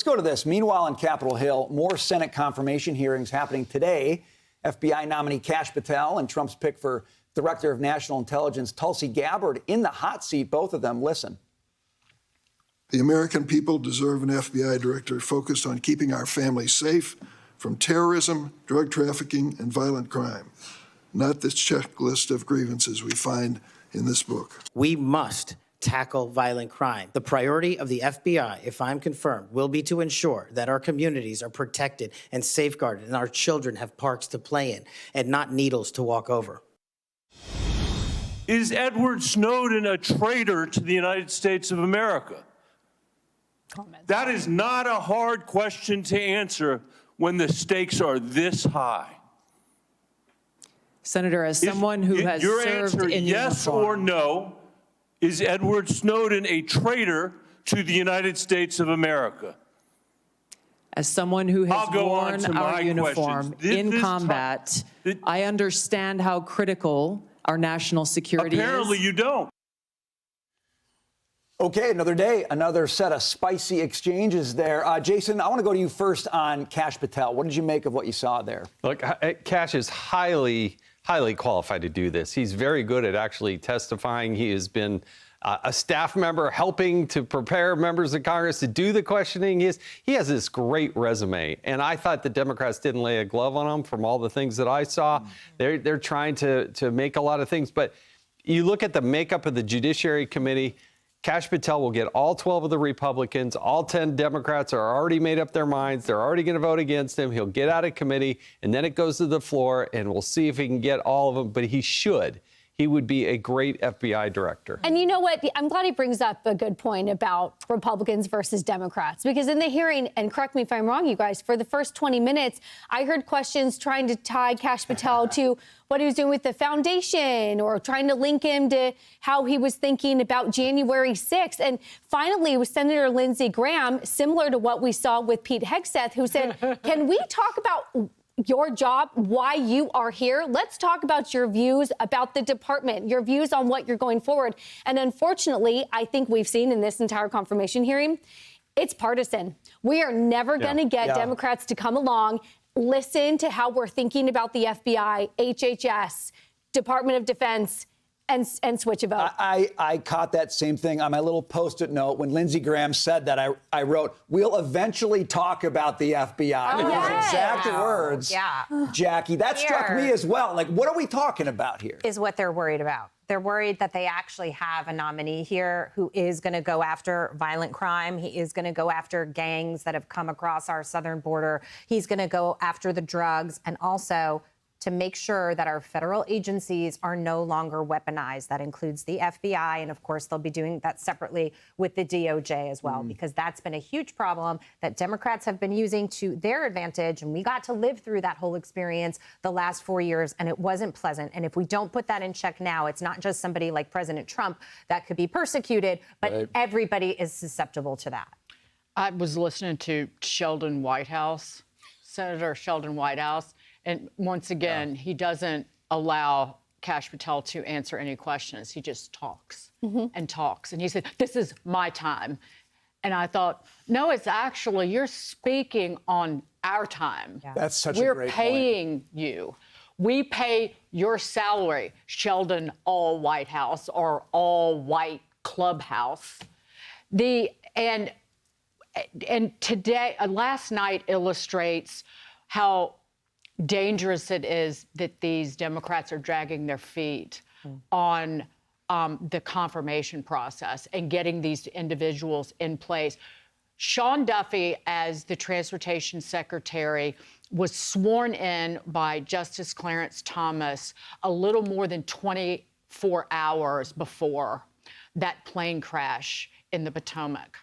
Let's go to this. Meanwhile, on Capitol Hill, more Senate confirmation hearings happening today. FBI nominee Kash Patel and Trump's pick for Director of National Intelligence Tulsi Gabbard in the hot seat, both of them. Listen. The American people deserve an FBI director focused on keeping our families safe from terrorism, drug trafficking, and violent crime, not this checklist of grievances we find in this book. We must tackle violent crime. The priority of the FBI, if I'm confirmed, will be to ensure that our communities are protected and safeguarded and our children have parks to play in and not needles to walk over. Is Edward Snowden a traitor to the United States of America? That is not a hard question to answer when the stakes are this high. Senator, as someone who has your served answer, in yes uniform, or no, is Edward Snowden a traitor to the United States of America? as someone who has worn our uniform in combat, I understand how critical our national security is. Apparently you don't. Okay, another day, another set of spicy exchanges there. Jason, I want to go to you first on Kash Patel. What did you make of what you saw there? Look, Kash is highly qualified to do this. He's very good at actually testifying. He has been a staff member helping to prepare members of Congress to do the questioning. He has this great resume, and I thought the Democrats didn't lay a glove on him from all the things that I saw. They're trying to make a lot of things, but you look at the makeup of the Judiciary Committee. Kash Patel will get all 12 of the Republicans. All 10 Democrats are already made up their minds. They're already going to vote against him. He'll get out of committee, and then it goes to the floor, and we'll see if he can get all of them. But he should. He would be a great FBI director. And you know what? I'm glad he brings up a good point about Republicans versus Democrats, because in the hearing, and correct me if I'm wrong, you guys, for the first 20 minutes, I heard questions trying to tie Kash Patel to what he was doing with the foundation or trying to link him to how he was thinking about January 6th. And finally, it was Senator Lindsey Graham, similar to what we saw with Pete Hegseth, who said, can we talk about your job, why you are here? Let's talk about your views about the department, your views on what you're going forward. And unfortunately, I think we've seen in this entire confirmation hearing, it's partisan. We are never going to get Democrats to come along, listen to how we're thinking about the FBI, HHS, Department of Defense, and switch a vote. I caught that same thing on my little Post-it note when Lindsey Graham said that. I wrote, "We'll eventually talk about the FBI." Oh, Those yes. exact words, Jackie. That struck me as well. Like, what are we talking about here? Is what they're worried about. They're worried that they actually have a nominee here who is going to go after violent crime. He is going to go after gangs that have come across our southern border. He's going to go after the drugs, and also to make sure that our federal agencies are no longer weaponized. That includes the FBI, and of course, they'll be doing that separately with the DOJ as well, because that's been a huge problem that Democrats have been using to their advantage, and we got to live through that whole experience the last 4 years, and it wasn't pleasant. And if we don't put that in check now, it's not just somebody like President Trump that could be persecuted, but everybody is susceptible to that. I was listening to Sheldon Whitehouse, Senator Sheldon Whitehouse, and once again, he doesn't allow Kash Patel to answer any questions. He just talks and talks. And he said, "This is my time." And I thought, no, it's actually, you're speaking on our time. That's such We're a great paying you. We pay your salary, Sheldon All Whitehouse or All White Clubhouse. And today, last night illustrates how dangerous it is that these Democrats are dragging their feet on the confirmation process and getting these individuals in place. Sean Duffy, as the Transportation Secretary, was sworn in by Justice Clarence Thomas a little more than 24 hours before that plane crash in the Potomac.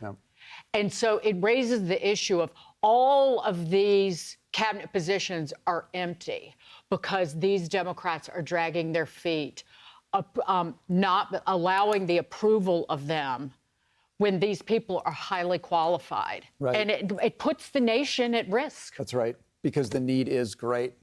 And so it raises the issue of all of these cabinet positions are empty because these Democrats are dragging their feet, not allowing the approval of them when these people are highly qualified. And it puts the nation at risk. That's right, because the need is great.